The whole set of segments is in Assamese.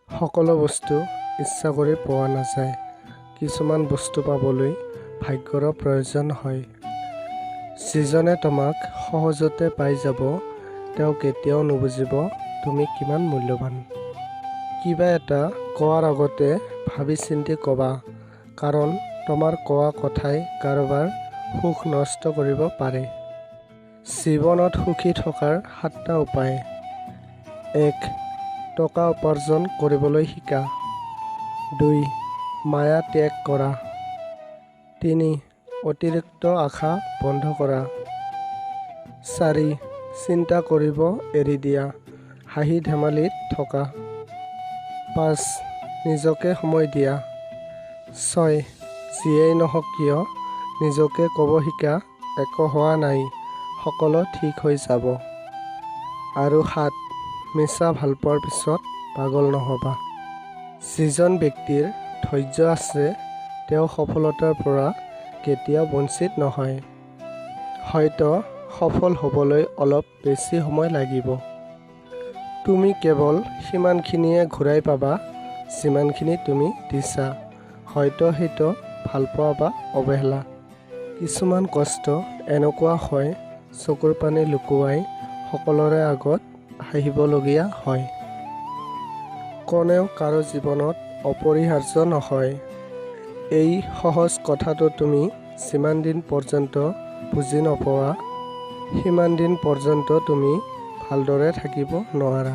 সকলো বস্তু ইচ্ছা কৰি পোৱা নাযায়। কিছুমান বস্তু পাবলৈ ভাগ্যৰ প্ৰয়োজন হয়। যিজনে তোমাক সহজতে পাই যাব, তেওঁ কেতিয়াও নুবুজিব তুমি কিমান মূল্যৱান। কিবা এটা কোৱাৰ আগতে ভাবি চিন্তি ক'বা, কাৰণ তোমাৰ কোৱা কথাই কাৰোবাৰ সুখ নষ্ট কৰিব পাৰে। জীৱনত সুখী থকাৰ 7টা উপায়। 1. টকা উপাৰ্জন কৰিবলৈ শিকা। 2. মায়া ত্যাগ কৰা। 3. অতিৰিক্ত আশা বন্ধ কৰা। 4. চিন্তা কৰিব এৰি দিয়া, হাঁহি ধেমালিত থকা। 5. নিজকে সময় দিয়া। 6. যিয়েই নহওক কিয় নিজকে ক'ব শিকা, একো হোৱা নাই, সকলো ঠিক হৈ যাব। আৰু 7. মিছা ভালপোৱাৰ পিছত পাগল নহ'বা। যিজন ব্যক্তিৰ ধৈৰ্য আছে, তেওঁ সফলতাৰ পৰা কেতিয়াও বঞ্চিত নহয়। হয়তো সফল হ'বলৈ অলপ বেছি সময় লাগিব। তুমি কেৱল সিমানখিনিয়ে ঘূৰাই পাবা যিমানখিনি তুমি দিছা। হয়তো সেইটো ভালপোৱা বা অৱহেলা। কিছুমান কষ্ট এনেকুৱা হয়, চকুৰ পানী লুকুৱাই সকলোৰে আগত হাঁহিবলগীয়া হয়। কোনেও কাৰো জীৱনত অপৰিহাৰ্য নহয়। এই সহজ কথাটো তুমি যিমান দিন পৰ্যন্ত বুজি নোপোৱা, সিমান দিন পৰ্যন্ত তুমি ভালদৰে থাকিব নোৱাৰা।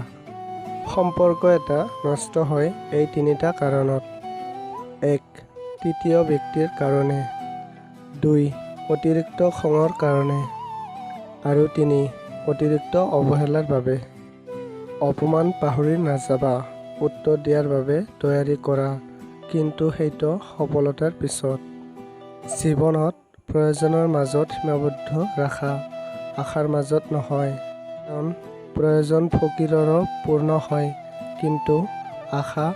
সম্পৰ্ক এটা নষ্ট হয় এই 3টা কাৰণত। 1. তৃতীয় ব্যক্তিৰ কাৰণে। 2. অতিৰিক্ত খঙৰ কাৰণে। আৰু 3. অতিৰিক্ত অৱহেলাৰ বাবে। অপমান পাহৰি নাযাবা। উত্তৰ দিয়াৰ বাবে তৈয়াৰী কৰা, কিন্তু সেইটো সফলতাৰ পিছত। জীৱনত প্ৰয়োজনৰ মাজত সীমাবদ্ধ ৰাখা, আশাৰ মাজত নহয়। কাৰণ প্ৰয়োজন ফকীৰৰো পূৰ্ণ হয়, কিন্তু আশা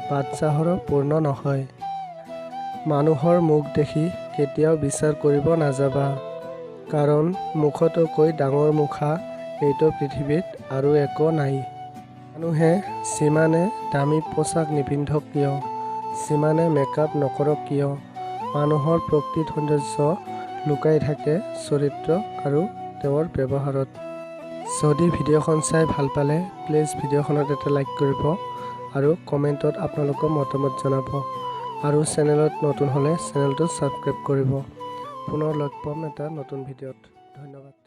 বাদশ্বাহৰো পূৰ্ণ নহয়। মানুহৰ মুখ দেখি কেতিয়াও বিচাৰ কৰিব নাযাবা, কাৰণ মুখতকৈ ডাঙৰ মুখা এইটো পৃথিৱীত আৰু একো নাই। মানুহে যিমানে দামী পোচাক নিপিন্ধক কিয়, যিমানে মেকআপ নকৰক কিয়, মানুহৰ প্ৰকৃত সৌন্দৰ্য লুকাই থাকে চৰিত্ৰ আৰু তেওঁৰ ব্যৱহাৰত। যদি ভিডিঅ'খন চাই ভাল পালে, প্লিজ ভিডিঅ'খনত এটা লাইক কৰিব আৰু কমেণ্টত আপোনালোকৰ মতামত জনাব। আৰু চেনেলত নতুন হ'লে চেনেলটো ছাবস্ক্ৰাইব কৰিব। পুনৰ লগ পাম এটা নতুন ভিডিঅ'ত। ধন্যবাদ।